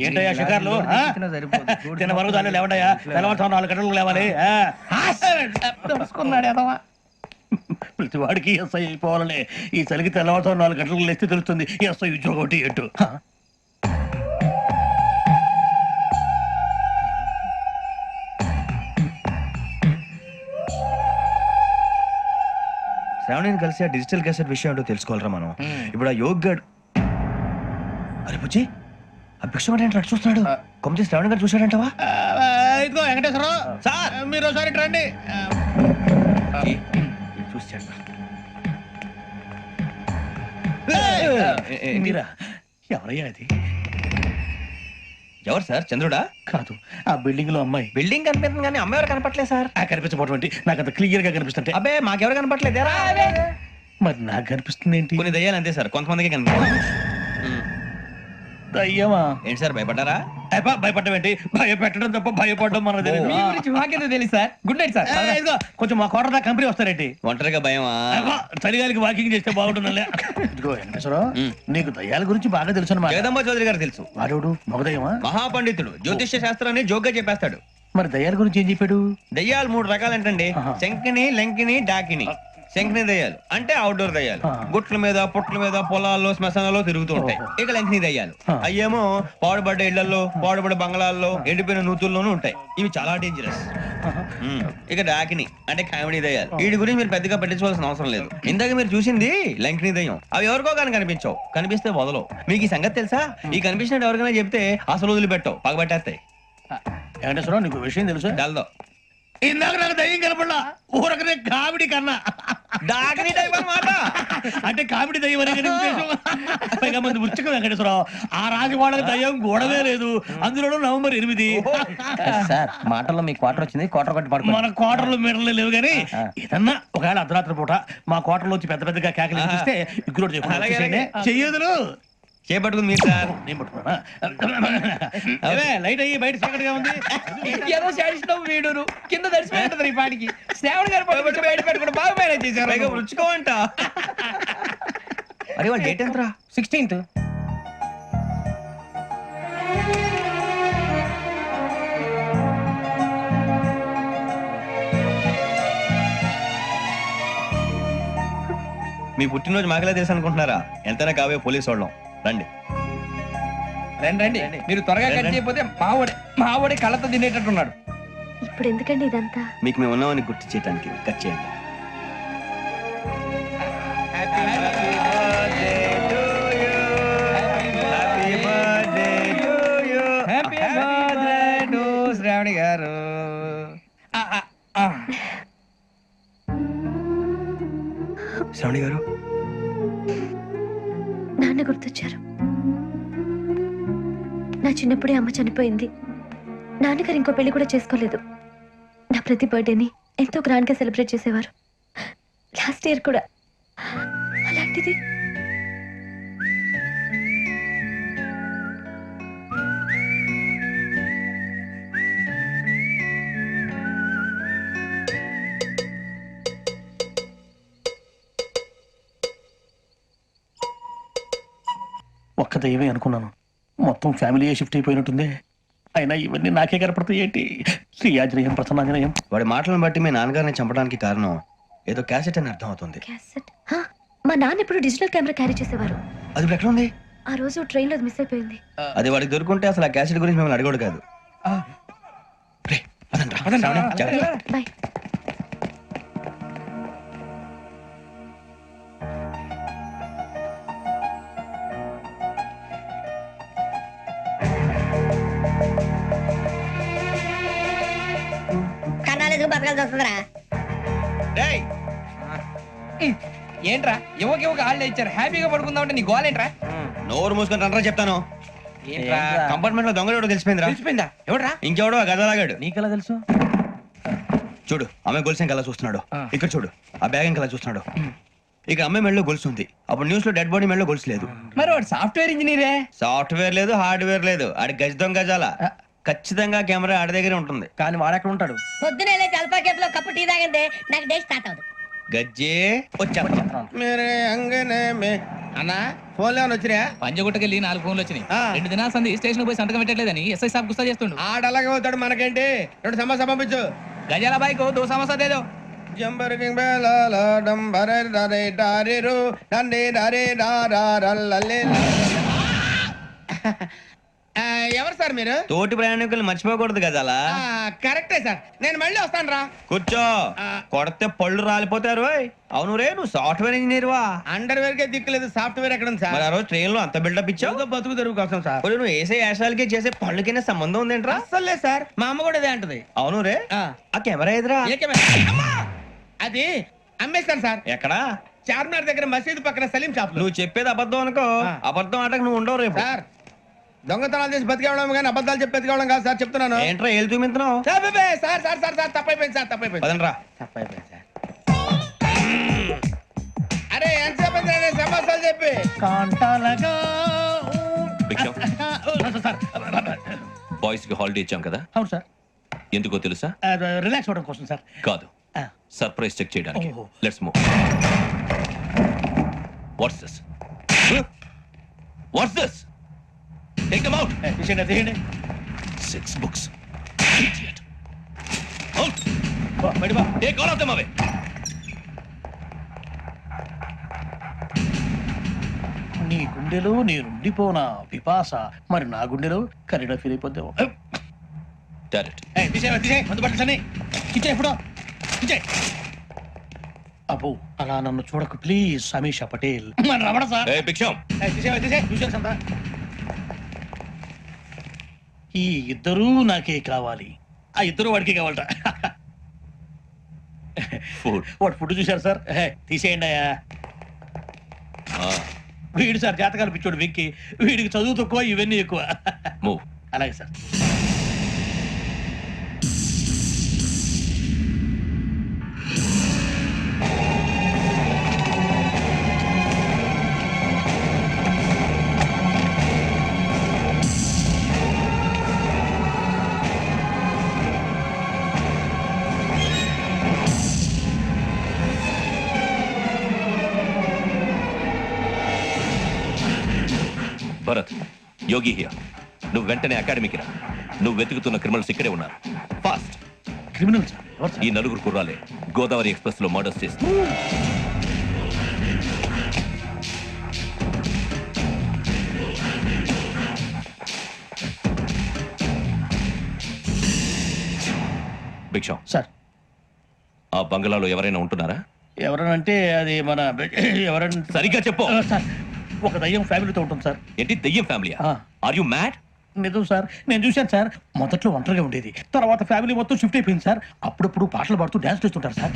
ఏంటయ్యా షికార్లు తిన్న వరకు దాన్ని లేవండయ్యా తెల్లవారుతాం 4 గంటలకు లేవాలి ప్రతి వాడికి ఎస్ఐ అయిపోవాలనే ఈ చలికి తెల్లవారుతాం 4 గంటలకు లేస్తే తెలుస్తుంది ఎస్ఐ ఉద్యోగం ఒకటి ఎటు శ్రావణిని కలిసి ఆ డిజిటల్ క్యాసెట్ విషయం ఏంటో తెలుసుకోవాలరా మనం. ఇప్పుడు ఆ యోగ్ గడ్ అరే బుజ్జి ఆ భిక్షం ఏంటి చూస్తున్నాడు కొమ్మిది శ్రావణి గారు చూశాడంటవా? ఇదిగో వెంకటేశ్వరరావు సార్ మీరు ఒకసారి రండి చూసాడు మీరా ఎవరయ్యా అది? ఎవరు సార్? చంద్రుడా? కాదు ఆ బిల్డింగ్ లో అమ్మాయి. బిల్డింగ్ కనిపిస్తుంది కానీ అమ్మాయి ఎవరు కనపట్లేదు సార్. కనిపించబోటువంటి నాకు అంత క్లియర్ గా కనిపిస్తుంటే అబ్బే మాకెవరు కనపట్లేదు. మరి నాకు కనిపిస్తుంది ఏంటి? కొన్ని దయ్యాలు అంతే సార్, కొంతమందికి కనిపిస్తుంది. దయ్యమా? ఏంటి సార్ భయపడ్డారా? భయపడడం ఏంటి? భయపెట్టడం తప్ప భయపడడం మన తెలియదు సార్. Good night sir. కొంచెం మా కోట దాకా కంపెనీ వస్తారేంటి? ఒంటరిగా భయమా? చలిగాలికి వాకింగ్ చేస్తే బాగుంటుందిలే. ఇదిగో వెంకటేశ్వరరావు నీకు దయ్యాల గురించి బాగా తెలుసు అన్నమాట. జగదంబ చౌదరి గారు తెలుసు. వాడు మగదయ్యమా? మహాపండితుడు, జ్యోతిష్య శాస్త్రాన్ని జోగ్గా చెప్పేస్తాడు. మరి దయ్యాల గురించి ఏం చెప్పాడు? దయ్యాలు 3 రకాలంటండి. శంకిని, లంకిని, డాకిని. శంకిని దయ్యాలు అంటే అవుట్డోర్ దయ్యాలు, గుట్ల మీద పుట్ల మీద పొలాల్లో శ్మశానాల్లో తిరుగుతూ ఉంటాయి. ఇక లంకిని దయ్యాలు అయ్యేమో పాడుబడ్డ ఇళ్లలో, పాడుబడ్డ బంగ్లాల్లో, ఎండిపోయిన నూతుల్లోనూ ఉంటాయి. ఇవి చాలా డేంజరస్. ఇక డాకిని అంటే కామెడీ దయ్యాలు. వీటి గురించి మీరు పెద్దగా పట్టించుకోవాల్సిన అవసరం లేదు. ఇందాక మీరు చూసింది లంకిని దయ్యం. అవి ఎవరికో కానీ కనిపించవు, కనిపిస్తే వదలవు. మీకు ఈ సంగతి తెలుసా? ఈ కనిపించినట్టు ఎవరికైనా చెప్తే అసలు వదిలిపెట్టవు, పగబట్టేస్తాయి. వెంకటేశ్వరరావు నీకు విషయం తెలుసు? డల్దో ఇందాక నాకు దయ్యం కనపడలా, ఊరకనే కామెడీ కన్నా డాకిని టైప్ అన్నమాట. అంటే కామెడీ దయ్యం అనే ఉద్దేశం. పైగా మంది ఉచ్చకం వెంకటేశ్వరరావు. ఆ రాజవాళ్ళకి దయ్యం గొడవే లేదు, అందులోనూ నవంబర్ 8. సార్ మాటల్లో మీ క్వార్టర్ వచ్చింది, క్వార్టర్ కొట్టి పడుకో. మన క్వార్టర్లు మీటర్లు లేవు కానీ ఏదన్నా ఒకవేళ అర్ధరాత్రి పూట మా క్వార్టర్లో వచ్చి పెద్ద పెద్దగా కేకలు ఇస్తే ఇగ్గురు చెయ్యదులు చేపట్టుకుంది మీరు సార్. నేను పట్టుకున్నా లైట్ అయ్యి బయట చీకటిగా ఉంది. ఏదో శాడిస్టం వీడును కింద దర్శనం ఈ పాటికి శ్రావణ్ గారు పట్టుబట్టి బయట పెట్టుకుని బాగా మేనేజ్ చేశారు. రుచుకోవంట. అరే వాళ్ళ డేట్ ఎంతరా? 16th. మీ పుట్టినరోజు మాకలే తెలుసు అనుకుంటున్నారా? ఎంతైనా కావే పోలీసు వాళ్ళం. రండి రండి రండి. మీరు త్వరగా కట్ చేయకపోతే మావోడే కళ్ళతో తినేటట్టున్నాడు. ఇప్పుడు ఎందుకండి ఇదంతా? మీకు మేము ఉన్నామని గుర్తు చేయడానికి కట్ చేయండి. శ్రావణి గారు శ్రావణి గారు నాన్న గుర్తొచ్చారు. నా చిన్నప్పుడే అమ్మ చనిపోయింది. నాన్నగారు ఇంకో పెళ్లి కూడా చేసుకోలేదు. నా ప్రతి బర్త్డేని ఎంతో గ్రాండ్ గా సెలబ్రేట్ చేసేవారు. లాస్ట్ ఇయర్ కూడా. అలాంటిది ఒక్క దయ్యమే అనుకున్నాను, మొత్తం ఫ్యామిలీ షిఫ్ట్ అయిపోయినట్టుంది. అయినా ఇవన్నీ నాకే కనపడతాయి ఏంటి? శ్రీ ఆంజనేయం ప్రసన్నాంజనేయం. వాడి మాటలను బట్టి మీ నాన్నగారిని చంపడానికి కారణం ఏదో క్యాసెట్ అని అర్థం అవుతుంది. క్యాసెట్? మా నాన్న ఎప్పుడు డిజిటల్ కెమెరా క్యారీ చేసేవారు. అది ఇప్పుడు ఎక్కడ ఉంది? ఆ రోజు ట్రైన్ లో మిస్ అయిపోయింది. అది వాడికి దొరుకుంటే అసలు ఆ క్యాసెట్ గురించి మేము అడగడు కాదు. బాయ్. బతకాల్సి వస్తుందిరా. ఏంట్రా యువకి హాలిడే ఇచ్చారు, హ్యాపీగా పడుకుందామంటే నీ గోల్ ఏంట్రా? నోరు మూసుకొని రండ్రా చెప్తాను. కంపార్ట్మెంట్ లో దొంగ తెలిసిపోయిందా? ఎవడ్రా? ఇంకెవడో ఆ గదలాగాడు. నీకెలా తెలుసు? చూడు అమ్మాయి గొలుసు ఇంకలా చూస్తున్నాడు. ఇక్కడ చూడు ఆ బ్యాగ్ ఇంకలా చూస్తున్నాడు. ఇక అమ్మాయి మెడలో గొలుసు ఉంది. అప్పుడు న్యూస్ లో డెడ్ బాడీ మెడలో గొలుసు లేదు. మరి వాడు సాఫ్ట్వేర్ ఇంజనీరే. సాఫ్ట్వేర్ లేదు, హార్డ్వేర్ లేదు. ఆడి గజ దొంగ గజాల. ఖచ్చితంగా కెమెరా ఆడి దగ్గరే ఉంటుంది. కానీ వాడెక్కడ ఉంటాడు? పొద్దునే లేచి అల్ఫా కేఫ్ లో కప్పు టీ తాగిందే నాకు డే స్టార్ట్ అవుతుంది. గజ్జే వచ్చా మేరే అంగనే మే అన్నా ఫోన్లో వచ్చినా పంజగుట్టకెళ్ళి 4 ఫోన్లు వచ్చినాయి ఆ. 2 దినాల సంది స్టేషన్ పోయి సంతకం పెట్టలేదని ఎస్ఐ సాబ్ గుస్తా చేస్తుండు ఆడలాగే పోతాడు మనకేంటి 2 సమస్య పంపించు గజాల బైక్ 2 సమస్య దేదో జంబర్ కింగ్ బేలాల డంబర డరే డారిరు నన్నే డరే డారల్లలే ఎవరు సార్ మీరు తోటి ప్రయాణికులు మర్చిపోకూడదు గజాల కరెక్టే సార్ నేను మళ్ళీ వస్తాను రా కూర్చో కొడితే పళ్ళు రాలిపోతారు అవును రే నువ్వు సాఫ్ట్వేర్ ఇంజనీర్ వా అండర్వేర్ కే దిక్కులేదు సాఫ్ట్వేర్ ఎక్కడ ఉంది సార్ ఆ రోజు ట్రైన్ లో అంత బిల్డప్ ఇచ్చావు బతుకు తెరుగు కోసం సార్ నువ్వు వేసే యాశాలకి చేసే పళ్ళకైనా సంబంధం ఉందేంట్రా అసలు లేదు సార్ మా అమ్మ కూడా ఇదే అంటది అవును రే ఆ కెమెరా ఎదురా అది అమ్మేస్తాను సార్ ఎక్కడా చార్మినార్ దగ్గర మసీదు పక్కన సలీం షాప్ నువ్వు చెప్పేది అబద్ధం అనుకో అబద్ధం ఆటకు నువ్వు ఉండవు రేపు సార్ దొంగతనాలు చేసి బతికేవడం కానీ అబద్ధాలు చెప్పి బతికేవడం కాదు సార్ చెప్తున్నాను ఏంట్రా ఏళ్ళు చూపించినావు సార్ సార్ సార్ సార్ తప్పైపోయింది సార్ తప్పైపోయింది రా తప్పైపోయింది సార్ అరే ఎంతసేపు సమస్యలు చెప్పి కాంటాలగా బాయ్స్ కి హాలిడే ఇచ్చాం కదా అవును సార్ ఎందుకో తెలుసా రిలాక్స్ అవ్వడం కోసం సార్ కాదు సర్ప్రైజ్ చెక్ చేయడానికి ఓహో. Let's move what's this what's this take them out తీయండి 6 books idiot out బయట బా. take all of them away నీ గుండెలో నేనుండిపోనా పిపాస మరి నా గుండెలో కరీడా ఫీల్ అయిపోద్దాము డైరెక్ట్ అబ్బో అలా నన్ను చూడకు ప్లీజ్ సమీషా పటేల్ మన Ramana sir hey big sham ఈ ఇద్దరూ నాకే కావాలి ఆ ఇద్దరు వాడికి కావాలట food వాడు ఫుడ్ చూశారు సార్ తీసేయండి అయ్యా వీడు సార్ జాతకాలు పిచ్చోడు వెక్కి వీడికి చదువు తక్కువ ఇవన్నీ ఎక్కువ move అలాగే సార్ భరత్ యోగి హియర్ నువ్వు వెంటనే అకాడమీకి రా నువ్వు వెతుకుతున్న క్రిమినల్స్ ఇక్కడే ఉన్నారు ఫాస్ట్ క్రిమినల్ సార్ ఎవరు సార్? ఈ నలుగురు కుర్రాలే గోదావరి ఎక్స్ప్రెస్ లో మర్డర్స్ చేసి భిక్షం సార్ ఆ బంగ్లాలో ఎవరైనా ఉంటున్నారా ఎవరనంటే అది మన ఎవరంటే సరిగ్గా చెప్పు సార్ ఒక దయ్యం ఫ్యామిలీతో ఉంటుంది సార్ ఏంటి దెయ్యం ఫ్యామిలీ ఆ. ఆర్ యు మ్యాడ్ నిజం సార్ నేను చూశాను సార్ మొదట్లో ఒంటరిగా ఉండేది తర్వాత ఫ్యామిలీ మొత్తం షిఫ్ట్ అయిపోయింది సార్ అప్పుడప్పుడు పాటలు పాడుతూ డ్యాన్స్ చేస్తుంటారు సార్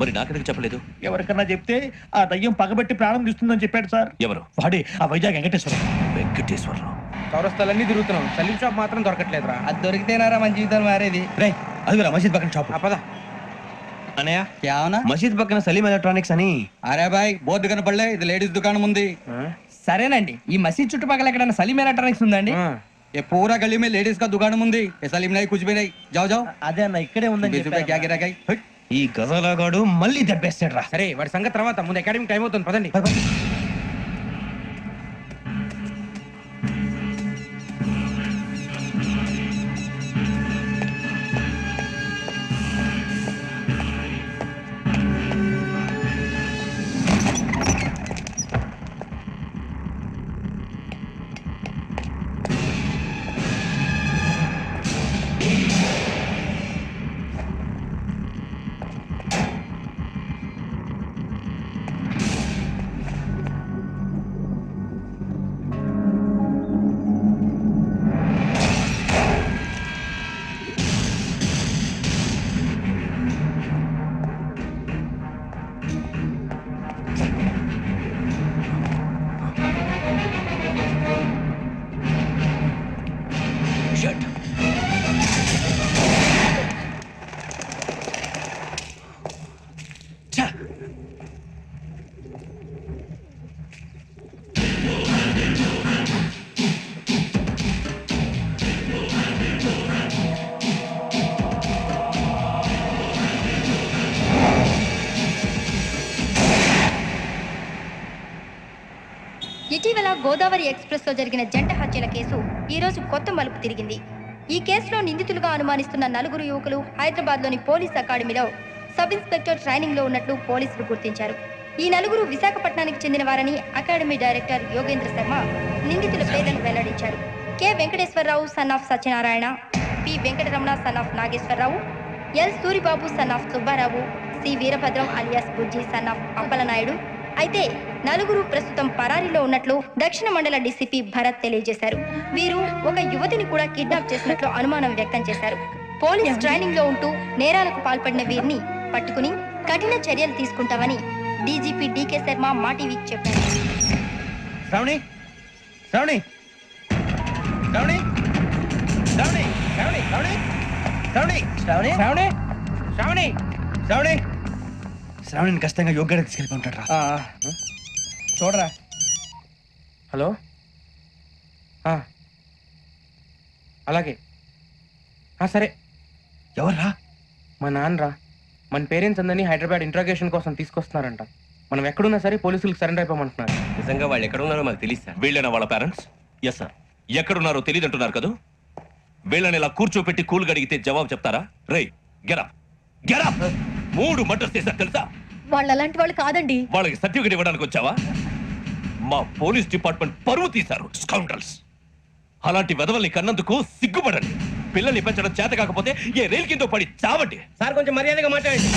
మరి నాకెందుకు చెప్పలేదు ఎవరికన్నా చెప్తే ఆ దయ్యం పగబెట్టి ప్రాణం తీస్తుందని చెప్పాడు సార్ ఎవరు వాడే ఆ వైజాగ్ వెంకటేశ్వరం వెంకటేశ్వరరావు చౌరస్తాలన్నీ తిరుగుతున్నాం సలీం షాప్ మాత్రం దొరకట్లేదురా అది దొరికితేనారా మన జీవితాలు మారేది రే అదిగురా మసీద్ పక్కన షాప్ పదా అనయ్య क्या होना మసీద్ పక్కన సలీం ఎలక్ట్రానిక్స్ అని అరే బాయ్ బోర్డు కనపడలే ఇది లేడీస్ దుకాణం ఉంది సరేనండి ఈ మసీద్ చుట్టుపక్కల ఎక్కడైనా సలీం ఎలక్ట్రానిక్స్ ఉందండి ये पूरा गली में लेडीज का दुकान मुंदी ये सलीम नहीं कुछ भी नहीं जाओ जाओ అదే అన్న ఇక్కడే ఉందని 20 रुपए क्या गिरा गई ఈ గజాలగాడు మళ్ళీ దెబ్బేస్తాడు రా సరే వాడి సంగతి తర్వాత ముందు అకాడమిక్ టైం అవుతుంది పదండి గోదావరి ఎక్స్ప్రెస్ లో జరిగిన జంట హత్యల కేసు ఈ రోజు కొత్త మలుపు తిరిగింది. ఈ కేసులో నిందితులుగా అనుమానిస్తున్న నలుగురు యువకులు హైదరాబాద్ లోని పోలీస్ అకాడమీలో సబ్ ఇన్స్పెక్టర్ ట్రైనింగ్ లో ఉన్నట్లు పోలీసులు గుర్తించారు. ఈ నలుగురు విశాఖపట్నానికి చెందిన వారని అకాడమీ డైరెక్టర్ యోగేంద్ర శర్మ నిందితుల పేర్లను వెల్లడించారు. K Venkateswara Rao son of Satyanarayana, P Venkataramana son of Nageswara Rao, L Suribabu son of Subba Rao, C Veerabhadram alias Bujji son of Appalanaidu. అయితే నలుగురు ప్రస్తుతం పరారీలో ఉన్నట్లు దక్షిణ మండల డీసీపీ భరత్ తెలియజేశారు. వీరు ఒక యువతిని కూడా కిడ్నాప్ చేసినట్లు అనుమానం వ్యక్తం చేశారు. పోలీస్ ట్రైనింగ్ లో ఉంటూ నేరాలకు పాల్పడిన వీరిని పట్టుకుని కఠిన చర్యలు తీసుకుంటామని డీజీపీ డీకే శర్మ మా టీవీకి చెప్పారు. శ్రావణి శ్రావణి శ్రావణి శ్రావణి శ్రావణి శ్రావణి శ్రావణి శ్రావణి శ్రావణి శ్రావణి శ్రావణి శ్రావణిని ఖచ్చితంగా యోగ్యంగా తీసుకెళ్ళి ఉంటాడు రా. చూడరా. హలో అలాగే సరే. ఎవర్రా? మా నాన్నరా. మన పేరెంట్స్ అందరినీ హైదరాబాద్ ఇంట్రాగేషన్ కోసం తీసుకొస్తున్నారంట. మనం ఎక్కడున్నా సరే పోలీసులకు సరెండర్ అయిపోమంటున్నారు. నిజంగా వాళ్ళు ఎక్కడ ఉన్నారో మాకు తెలియదు సార్. వీళ్ళైనా వాళ్ళ పేరెంట్స్? Yes sir. ఎక్కడున్నారో తెలియదు అంటున్నారు కదా. వీళ్ళని ఇలా కూర్చోపెట్టి కూల్ గడిగితే జవాబు చెప్తారా? రే గెరప్ గెరప్ 3 మర్డర్స్ చేశారు తెలుసా? వాళ్ళు అలాంటి వాళ్ళు కాదండి. వాళ్ళకి సర్టిఫికేట్ ఇవ్వడానికి వచ్చావా? మా పోలీస్ డిపార్ట్మెంట్ పరువు తీశారు స్కౌండ్రల్స్. అలాంటి వెధవల్ని కన్నందుకు సిగ్గుపడండి. పిల్లల్ని పెంచడం చేత కాకపోతే ఏ రైలు కింద పడి చావండి. సార్ కొంచెం మర్యాదగా మాట్లాడండి.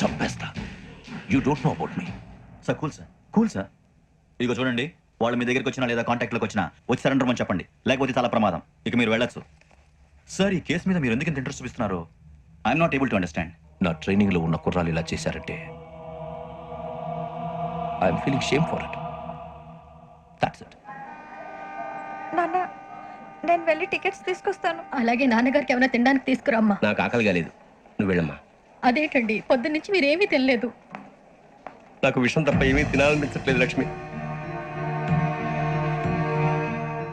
చంపేస్తా. You don't know about me. Sir cool sir. ఇదిగో చూడండి, వాళ్ళు మీ దగ్గరికి వచ్చినా లేదా కాంటాక్ట్లోకి వచ్చినా వచ్చి సరెండర్ అని చెప్పండి, లేకపోతే చాలా ప్రమాదం. ఇక మీరు వెళ్ళొచ్చు. సార్, ఈ కేసు మీద మీరు ఎందుకు ఇంత ఇంట్రెస్ట్ చూపిస్తున్నారు? I'm not able to understand. నా ట్రైనింగ్ లో ఉన్న కుర్రాలు ఇలా చేశారంటే I'm feeling shame for it. That's it. నాన్న, నేను వెళ్ళి టికెట్స్ తీసుకొస్తాను. అలాగే నాన్నగారికి ఏమైనా తినడానికి తీసుకురమ్మా. నాకు ఆకలిగా లేదు, నువ్వు వెళ్ళమ్మా. అదేంటండి, పొద్దున్నుంచి మీరేమీ తినలేదు. నాకు విషయం తప్ప ఏమీ తినాలనిపించట్లేదు లక్ష్మి.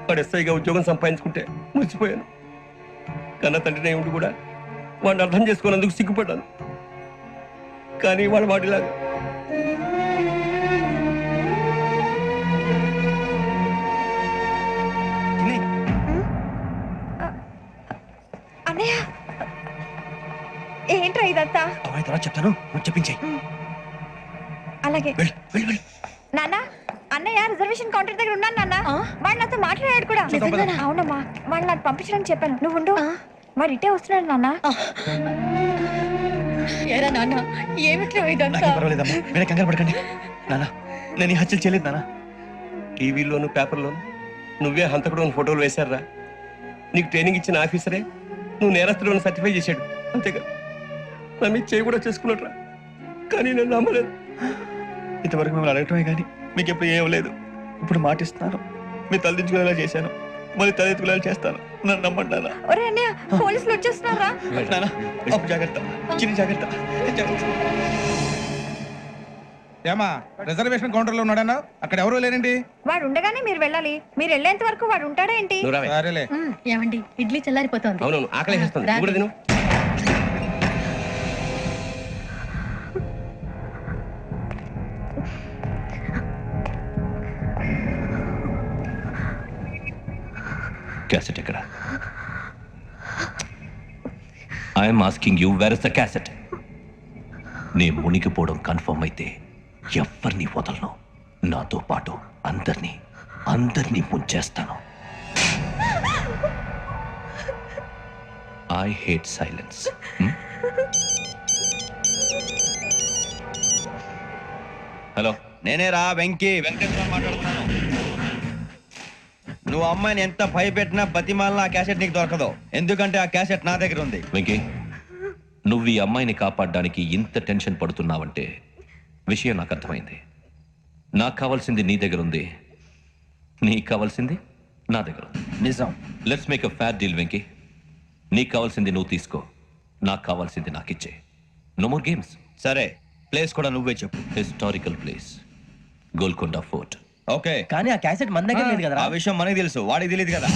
వాడు ఎస్ఐగా ఉద్యోగం సంపాదించుకుంటే మురిసిపోయాను. కన్న తండ్రినే ఉండి కూడా వాడిని అర్థం చేసుకున్నందుకు సిగ్గుపడ్డాను. కానీ వాడు వాడిలాగా అన్నయ్య, ఏంట్రా ఇదంతా? అవన్నీ తర్వాత చెప్తాను, నువ్వు చెప్పించాయి. అలాగే. నాన్న, అన్నయ్య రిజర్వేషన్ కౌంటర్ దగ్గర ఉన్నాను నాన్న. వాడు నాతో మాట్లాడాడు కూడా. అవునమ్మా, వాడు నాకు పంపించడానికి చెప్పాను. నువ్వు ఉండు, వాడు ఇటే వస్తున్నాడు నాన్న. ఏరా నాన్న, ఏమిట్రా ఇదంతా? పర్వాలేదమ్మా, మీరే కంగారు పడకండి. నాన్న, నేను ఈ హత్యలు చేయలేదు నాన్న. టీవీలోను పేపర్లోను నువ్వే హంతకుడు ఫోటోలు వేశారా? నీకు ట్రైనింగ్ ఇచ్చిన ఆఫీసరే నువ్వు నేరస్తులను సర్టిఫై చేశాడు. అంతేగా నా మీద చేయి కూడా చేసుకున్నట్రా. కానీ నేను నమ్మలేదు. ఇంతవరకు మిమ్మల్ని అడగటమే కానీ మీకు ఎప్పుడు ఏం లేదు. ఇప్పుడు మాటిస్తున్నాను, మీరు తలదించుకునేలా చేశాను, మళ్ళీ తలెత్తుకునేలా చేస్తాను. నన్ను నమ్మండి నాన్న. ఒరే అన్నయ్య, పోలీసులు వచ్చేస్తున్నారా? నాన్న, అప్పుడు జాగ్రత్త, చిన్న జాగ్రత్త. ఏమా రిజర్వేషన్ కౌంటర్ లో ఉన్నాడన్నా? అక్కడ ఎవరు లేరండి. వాడు ఉండగానే మీరు వెళ్ళాలి. మీరు వెళ్ళేంత వరకు వాడు ఉంటాడా ఏంటి? సరేలే. ఏమండి, ఇడ్లీ చల్లారిపోతుంది. అవునవును, ఆకలేస్తుంది. నువ్వు కూడా తిను. క్యాసెట్ ఎక్కడ? I'm asking you, where is the cassette? నే మునిగిపోవడం కన్ఫర్మ్ అయితే ఎవరిని వదలను. నాతో పాటు అందరినీ ముంచేస్తాను. I hate silence. హలో, నేనే రా, వెంకటేశ్వర మాట్లాడుతున్నాను. నువ్వు అమ్మాయిని ఎంత భయపెట్టినా బతిమాలినా ఆ క్యాసెట్ నీకు దొరకదు. ఎందుకంటే ఆ క్యాసెట్ నా దగ్గర ఉంది. వెంకీ, నువ్వు ఈ అమ్మాయిని కాపాడడానికి ఇంత టెన్షన్ పడుతున్నావంటే విషయం నాకు అర్థమైంది. నాకు కావాల్సింది నీ దగ్గర ఉంది, నీకు కావాల్సింది నా దగ్గర ఉంది. నిజం. Let's make a fair deal Venky. నీకు కావాల్సింది నువ్వు తీసుకో, నాకు కావాల్సింది నాకు ఇచ్చే. No more games. సరే, ప్లేస్ కూడా నువ్వే చెప్పు. Historical place, Golconda fort. Okay, కానీ ఆ క్యాసెట్ మన దగ్గర లేదు కదా. ఆ విషయం మనకి తెలుసు, వాడికి తెలియదు కదా.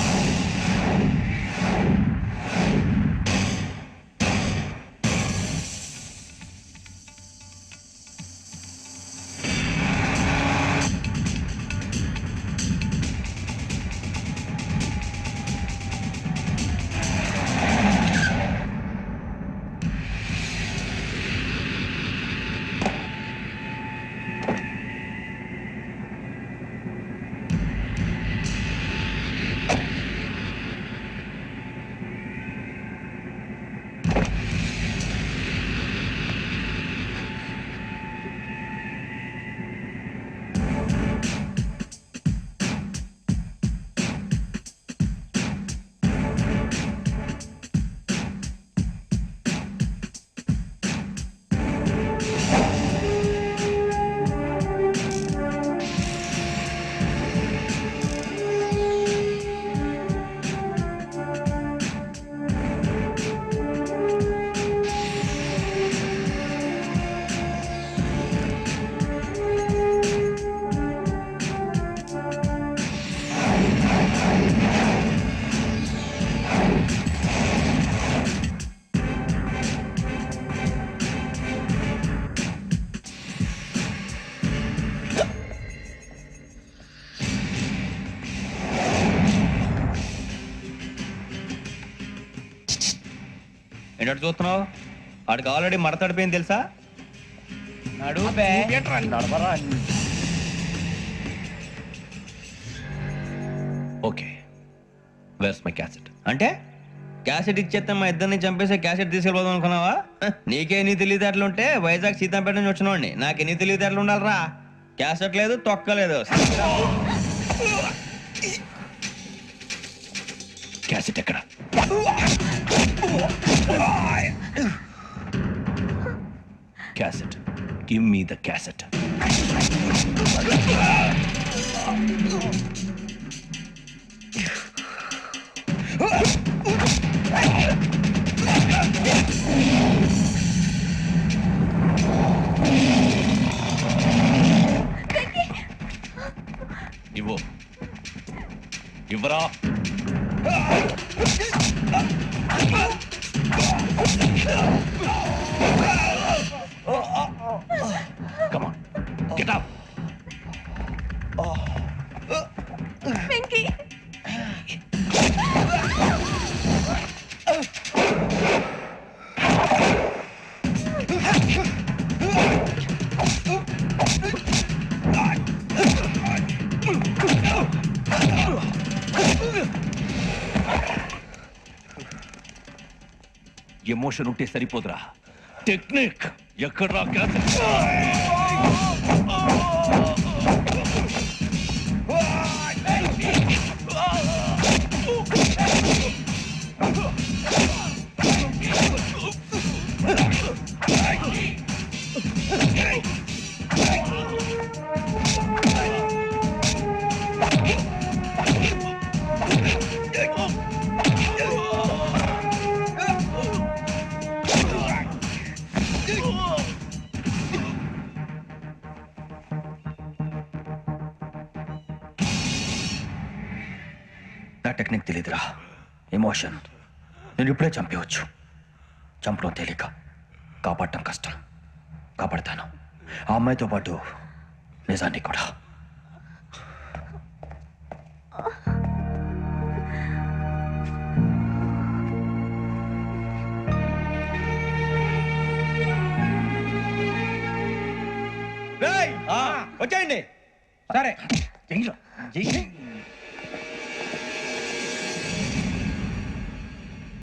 ఏంటంటే చూస్తున్నావు? వాడికి ఆల్రెడీ మడతడిపోయింది తెలుసా? Okay, where's my cassette? అంటే క్యాసెట్ ఇచ్చేస్తే మా ఇద్దరిని చంపేసి క్యాసెట్ తీసుకెళ్ళిపోదాం అనుకున్నావా? నీకే ఎన్ని తెలివితేటలు ఉంటే వైజాగ్ సీతాపేట నుంచి వచ్చినవాడిని నాకు ఎన్ని తెలివితేటలు ఉండాలరా? క్యాసెట్ లేదు, తొక్కలేదు. క్యాసెట్ ఎక్కడ? Cassette, give me the cassette. ఇవ్వు, ఇవ్వరా. Come on, get up. Venky emotion ఉంటే సరిపోదురా, టెక్నిక్ ఎక్కడ్రా? క్యాసెట్ నా టెక్నిక్ తెలీదురా, ఎమోషన్. నేను ఇప్పుడే చంపేయచ్చు. చంపడం తేలిక, కాపాడటం కష్టం. కాపాడతాను, ఆ అమ్మాయితో పాటు నిజాన్ని కూడా. వచ్చేయండి. సరే చెయ్యి.